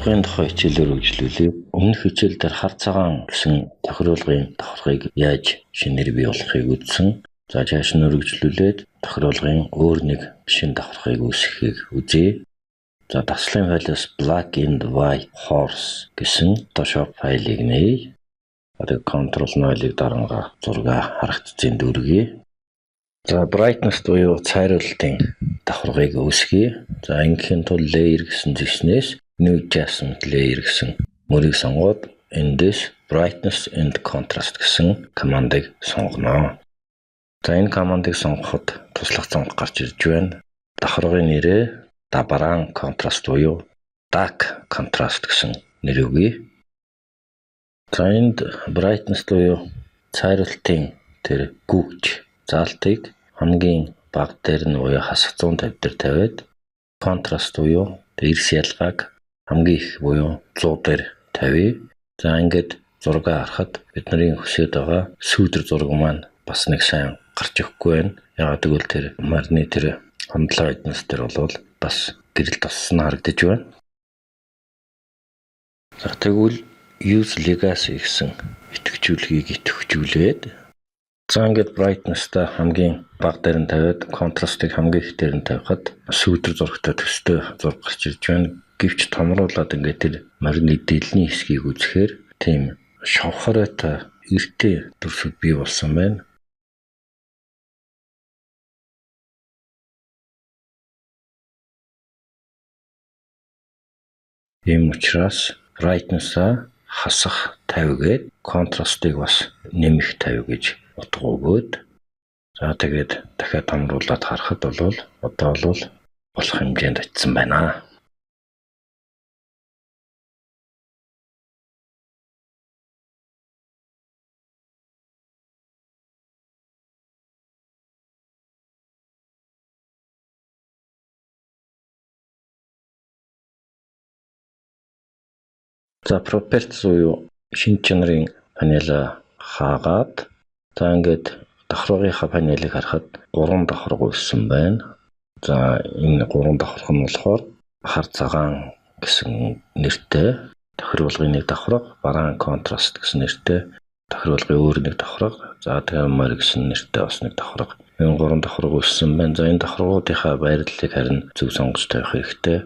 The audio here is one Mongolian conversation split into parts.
давхаргын тухай хичээлээр үргэлжлүүлээ. Өмнөх хичээлдэр хар цагаан гэсэн тохируулгын давхаргыг яаж шинээр бий болохыг үзсэн. За цааш нь үргэлжлүүлээд тохируулгын өөр нэг шинэ давхаргыг үүсгэхийг үзье. За таслын файлаас black and white horse гэсэн Photoshop файлыг нээе. Одоо Ctrl 0-ыг дарангаа зураг харагдцын дүүргэе. За brightness буюу цайруулалтын давхаргыг үүсгэе. За ингэхийн тулд layer гэсэн зэвснээс new adjustment layer гэсэн мөрийг сонгоод эндээс brightness and contrast гэсэн командыг сонгоно. За энэ командыг сонгоход туслах цонх гарч ирж байна. Давхаргын нэрээ Dabran contrast буюу dark contrast гэсэн нэр өгье. За энд brightness буюу цайруулалтын тэр гүгч заалтыг хамгийн бага дээр нь буюу хасах 150 дээр тавиад contrast буюу эрс ялгааг хамгийн их буюу 100 дээр тавья. За ингээд зураг харахад бидний хүсэж байгаа сүүдэр зураг маань бас нэг сайн гарч өгөхгүй байна. Яагаад гэвэл тэр марны тэр хандлага эднэс дээр бол бас гэрэл тоссон харагдаж байна. За тэгвэл use legacy гэсэн идэвхжүүлгийг идэвхжүүлээд за ингээд brightness-та хамгийн бага дээр нь тавиад contrast-ыг хамгийн их дээр нь тавихад сүүдэр зурагтай төстэй зураг гарч ирж байна. Гэвч томруулаад ингээд тэр марны дэлний хэсгийг үзэхээр тийм шавхараатай эртээ төрсөд бий болсон байна. Ийм учраас brightness-а хасах 50 гээд contrast-ыг бас нэмэх 50 гэж утга өгөөд за тэгээд дахиад томруулаад харахад бол одоо бол болох хэмжээнд очсон байна. За properties буюу шинж чанарын панел хаагаад за ингээд давхаргынхаа панелыг харахад 3 давхарга үүссэн байна. За энэ 3 давхарга нь болохоор хар цагаан гэсэн нэртэй тохируулгын нэг давхарга, бараан contrast гэсэн нэртэй тохируулгын өөр нэг давхарга, за тэгээд мөр гэсэн нэртэй бас нэг давхарга. Энэ 3 давхарга үүссэн байна. За энэ давхаргуудынхаа байрлалыг харин зөв сонгож тавих хэрэгтэй.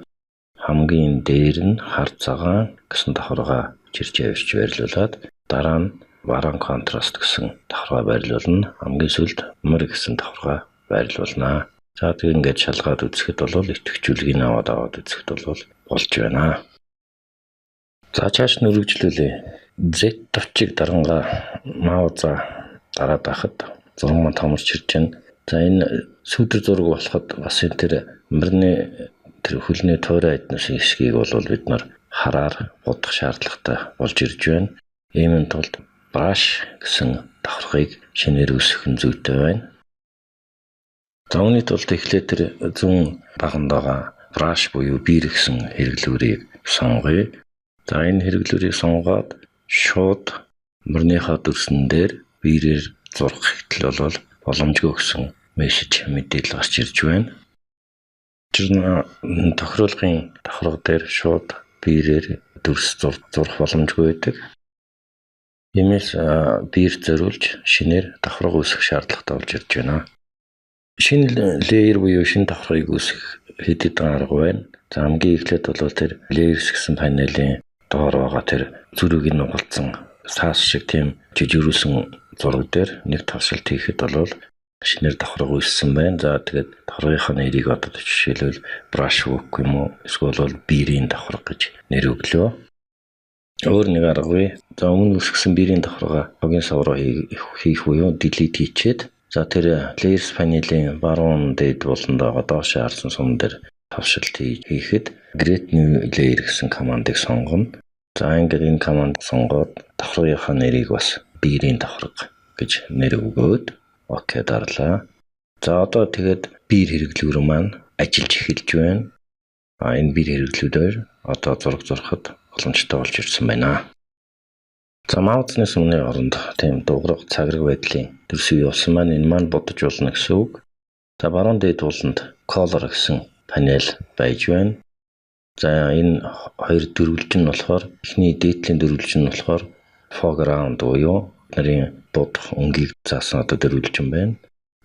Хамгийн дээр нь хар цагаан гэсэн давхаргаа чирч явж байрлуулад дараа нь бараан contrast гэсэн давхаргаа байрлуулна. Хамгийн сүүлд мөр гэсэн давхаргаа байрлуулна. За тэг ингээд шалгаад үзэхэд бол идэвхжүүлгийг аваад үзэхэд бол болж байна. За цааш нь үргэлжлүүлээ. Z товчийг дарангаа мауза дараад байхад зураг маань томорч ирж байна. За энэ сүүдэр зураг болоход бас энэ тэр мөрний тэр хөлний тойрон эднэсийн хэсгийг бол бид нар хараар будах шаардлагатай болж ирж байна. Иймэн тулд brush гэсэн давхаргыг шинээр үүсгэх нь зүйтэй байна. За үүний тулд эхлээд тэр зүүн баганд байгаа brush буюу биер гэсэн хэрэглүүрийг сонгоё. За энэ хэрэглүүрийг сонгоод шууд мөрнийхөө дүрсэн дээр биерээр зурх хэвтэл бол боломжгүй гэсэн мессеж мэдээлэл гарч ирж байна. Тохируулгын давхарга дээр шууд биерээр дүрс зурх боломжгүй байдаг. Иймээс биер зориулж шинээр давхарга үүсгэх шаардлагатай болж ирж байна. Шинэ layer буюу шинэ давхаргыг үүсгэх хэд хэдэн арга байна. За хамгийн эхлээд бол тэр layers гэсэн панелийн доор байгаа тэр зүрийг нь угалцсан саас шиг тийм жижигрүүлсэн зураг дээр нэг тавшилт хийхэд бол шинээр давхарга үүссэн байна. За тэгээд давхаргынхаа нэрийг одоо жишээлбэл brush work юм уу эсвэл биерийн давхарга гэж нэр өглөө. Өөр нэг аргагүй. За өмнө үүсгэсэн биерийн давхарга хогийн сав руу хийх буюу delete хийчихэд за тэр layers панелийн баруун дээд болонд байгаа доош харсан сум дээр тавшилт хийхэд create new layer гэсэн командыг сонгоно. За ингээд энэ команд сонгоод давхаргынхаа нэрийг бас биерийн давхарга гэж нэр өгөөд окей дарлаа. За одоо тэгээд биер хэрэглүүр маань ажиллаж эхэлж байна. Энэ биер хэрэглүүдээр одоо зураг зурхад боломжтой болж ирсэн байна. За маузны сүмний оронд тийм дуурах цаграг байдлын төрс үе болсон маань энэ маань бодож болно гэсэн үг. За баруун дээд ууланд color гэсэн панел байж байна. За энэ хоёр дөрвөлжин нь болохоор эхний дээдлийн дөрвөлжин нь болохоор foreground буюу нарын дуудах өнгийг заасан одоо дөрвөлжин байна.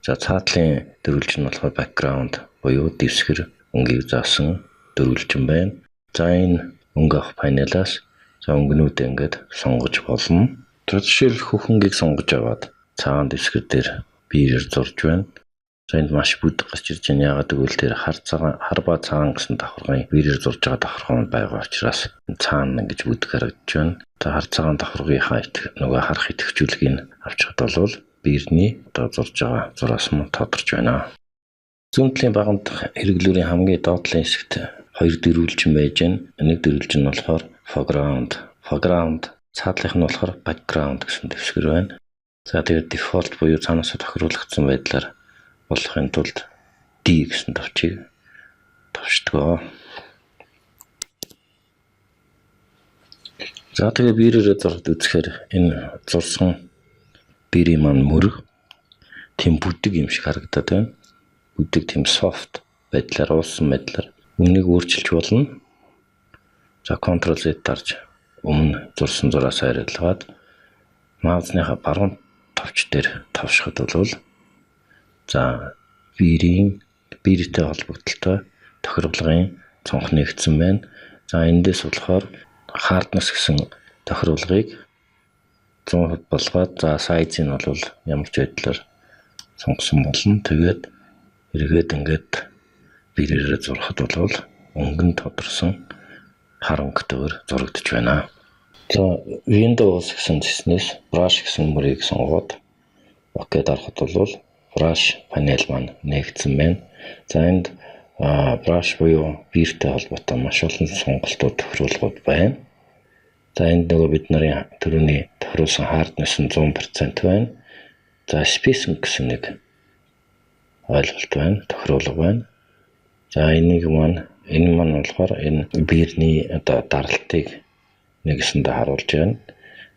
За цаатлын дөрвөлжин нь болохоор background буюу дэвсгэр өнгийг заасан дөрвөлжин байна. За энэ өнгө авах панелаас за өнгөнүүдээ ингээд сонгож болно. За жишээл хөхөнгийг сонгож аваад цагаан дэвсгэр дээр биеэр зурж байна. За энд маш бүдэг гарч ирж байна. Яагаад гэвэл тэр хар ба цагаан гэсэн давхаргын биеэр зурж байгаа давхаргын байгаа учраас цаана ингэж бүдэг харагдаж байна. За хар цагаан давхаргынхаа нөгөө харах идэвхжүүлгийг авчихад бол биерний одоо зурж байгаа зураас нь тодорч байна. Зүүнтлийн баганд хэрэглүүрийн хамгийн доотлын хэсэгт хоёр дөрвөлжин байж байна. Нэг дөрвөлжин нь болохоор foreground, цаатлынх нь болохоор background гэсэн дэвсгэр байна. За тэгээд default буюу цаанаасаа тохируулагдсан байдлаар болохын тулд D гэсэн товчийг товчдгоо. За тэгээ биерээр зурд үзэхээр энэ зурсан биерийн маань мөрөг тийм бүдэг юм шиг харагдаад байна. Бүдэг тийм soft байдлаар уусан байдлаар үнийг өөрчилж болно. За Ctrl Z дарж өмнө зурсан зураас арилгаад маусныхаа баруун товч дээр тавшихад бол за биертэй холбогдолтой тохируулгын цонх нэгдсэн байна. За эндээс болохоор hardness гэсэн тохируулгыг 100% болгоод за size-ийг нь бол ямар ч байдлаар сонгосон болно. Тэгээд эргээд ингээд биерээр зурхад бол өнгөн тодорсон хар өнгөтэйгээр зурагдж байна. За Windows гэсэн зэснээс brush гэсэн мөрийг сонгоод OK дарахад бол brush панел маань нэгдсэн байна. За энд brush буюу биертэй холбоотой маш олон сонголтууд тохируулгууд байна. За энд нөгөө бид нарын түрүүний тохируулсан hardness нь 100% байна. За spacing гэсэн нэг ойлголт байна, тохируулга байна. За энэ маань болохоор энэ биерний одоо даралтыг нэгэсэндээ харуулж байна.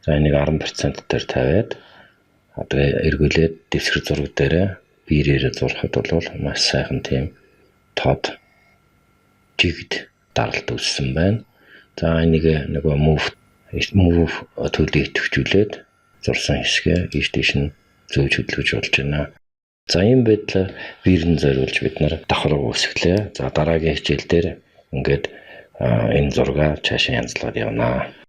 За энийг 10% дээр тавиад тэгээ эргүүлээд дэвсгэр зураг дээр биерээр зурхад бол маш сайхан тийм тод жигд даралт үүссэн байна. За энийг нөгөө move төлөвийг төвчүүлээд зурсан хэсгээ ийш тийш нь зөөж хөдөлгөж болж байна. За ийм байдлаар биерэн зориулж бид нар давхар үүсгэлээ. За дараагийн хичээл дээр ингээд энэ зургаа цаашаа янзлаад явна.